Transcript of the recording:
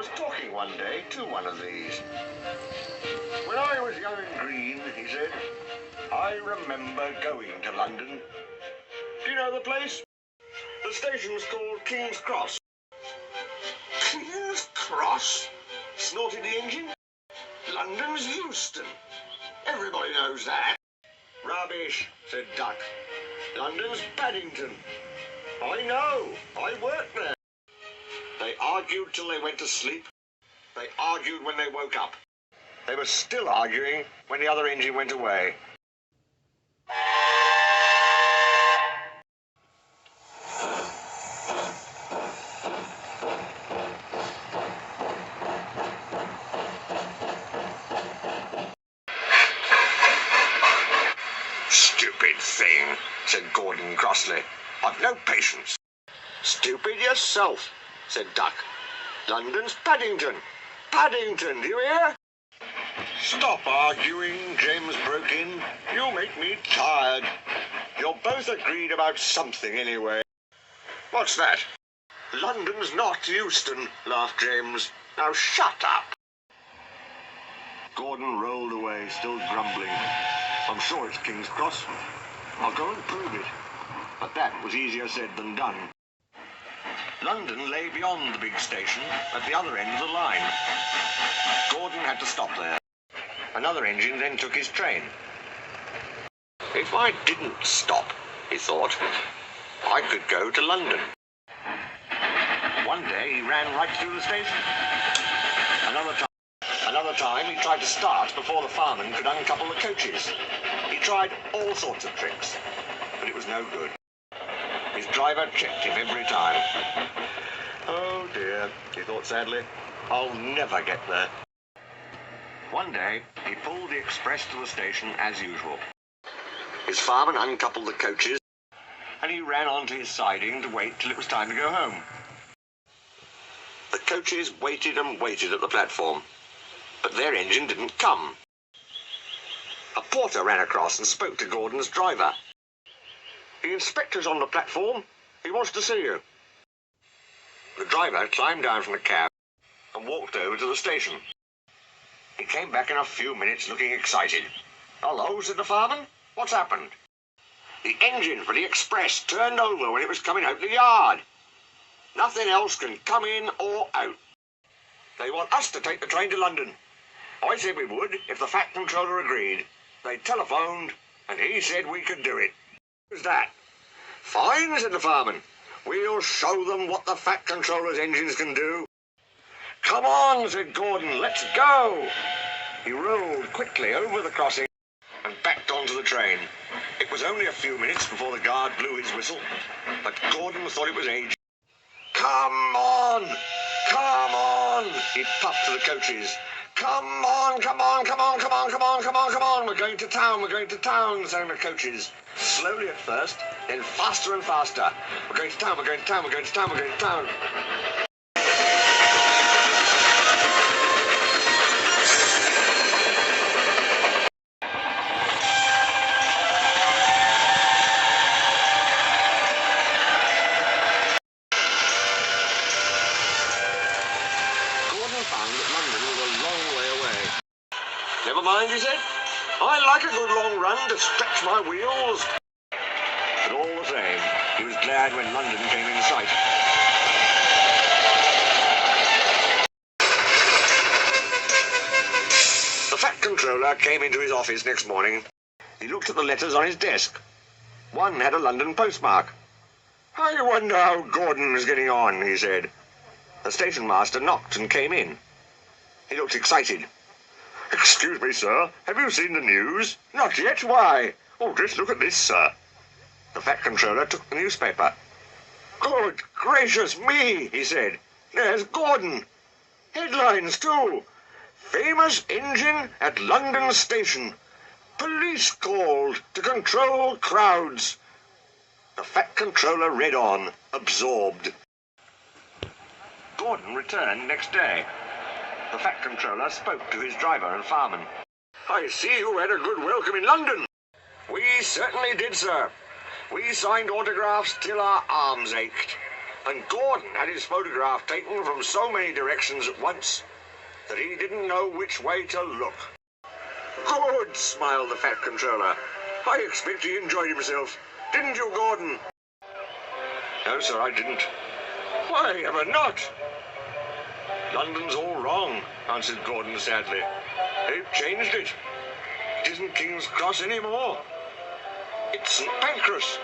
was talking one day to one of these. When I was young and green, he said, I remember going to London. Do you know the place? The station's called King's Cross. King's Cross? Snorted the engine. London's Euston. Everybody knows that. Rubbish, said Duck. London's Paddington. I know. I worked there. They argued till they went to sleep. They argued when they woke up. They were still arguing when the other engine went away. Stupid thing, said Gordon crossly. I've no patience. Stupid yourself, said Duck. London's Paddington. Paddington, do you hear? Stop arguing, James broke in. You make me tired. You're both agreed about something anyway. What's that? London's not Euston, laughed James. Now shut up. Gordon rolled away, still grumbling. I'm sure it's King's Cross. I'll go and prove it. But that was easier said than done. London lay beyond the big station at the other end of the line. Gordon had to stop there. Another engine then took his train. If I didn't stop, he thought, I could go to London. One day he ran right through the station. Another time he tried to start before the fireman could uncouple the coaches. He tried all sorts of tricks, but it was no good. His driver checked him every time. Oh dear, he thought sadly, I'll never get there. One day, he pulled the express to the station as usual. His fireman uncoupled the coaches, and he ran onto his siding to wait till it was time to go home. The coaches waited and waited at the platform, but their engine didn't come. A porter ran across and spoke to Gordon's driver. The inspector's on the platform. He wants to see you. The driver climbed down from the cab and walked over to the station. He came back in a few minutes looking excited. Hello, said the fireman. What's happened? The engine for the express turned over when it was coming out the yard. Nothing else can come in or out. They want us to take the train to London. I said we would if the Fat Controller agreed. They telephoned and he said we could do it. Who's that? Fine, said the fireman. We'll show them what the Fat Controller's engines can do. Come on, said Gordon, let's go. He rolled quickly over the crossing and backed onto the train. It was only a few minutes before the guard blew his whistle, but Gordon thought it was ages. Come on, come on, he puffed to the coaches. Come on, come on, come on, come on, come on, come on, come on. We're going to town, sang the coaches. Slowly at first, then faster and faster. We're going to town, we're going to town, we're going to town, we're going to town. Never mind, he said. I like a good long run to stretch my wheels. But all the same, he was glad when London came in sight. The Fat Controller came into his office next morning. He looked at the letters on his desk. One had a London postmark. I wonder how Gordon is getting on, he said. The station master knocked and came in. He looked excited. Excuse me, sir, have you seen the news? Not yet, why? Oh, just look at this, sir. The Fat Controller took the newspaper. Good gracious me, he said. There's Gordon. Headlines, too. Famous engine at London station. Police called to control crowds. The Fat Controller read on, absorbed. Gordon returned next day. The Fat Controller spoke to his driver and fireman. I see you had a good welcome in London. We certainly did, sir. We signed autographs till our arms ached. And Gordon had his photograph taken from so many directions at once that he didn't know which way to look. Good, smiled the Fat Controller. I expect he enjoyed himself. Didn't you, Gordon? No, sir, I didn't. Why ever not? London's all wrong, answered Gordon sadly. They've changed it. It isn't King's Cross anymore. It's St. Pancras.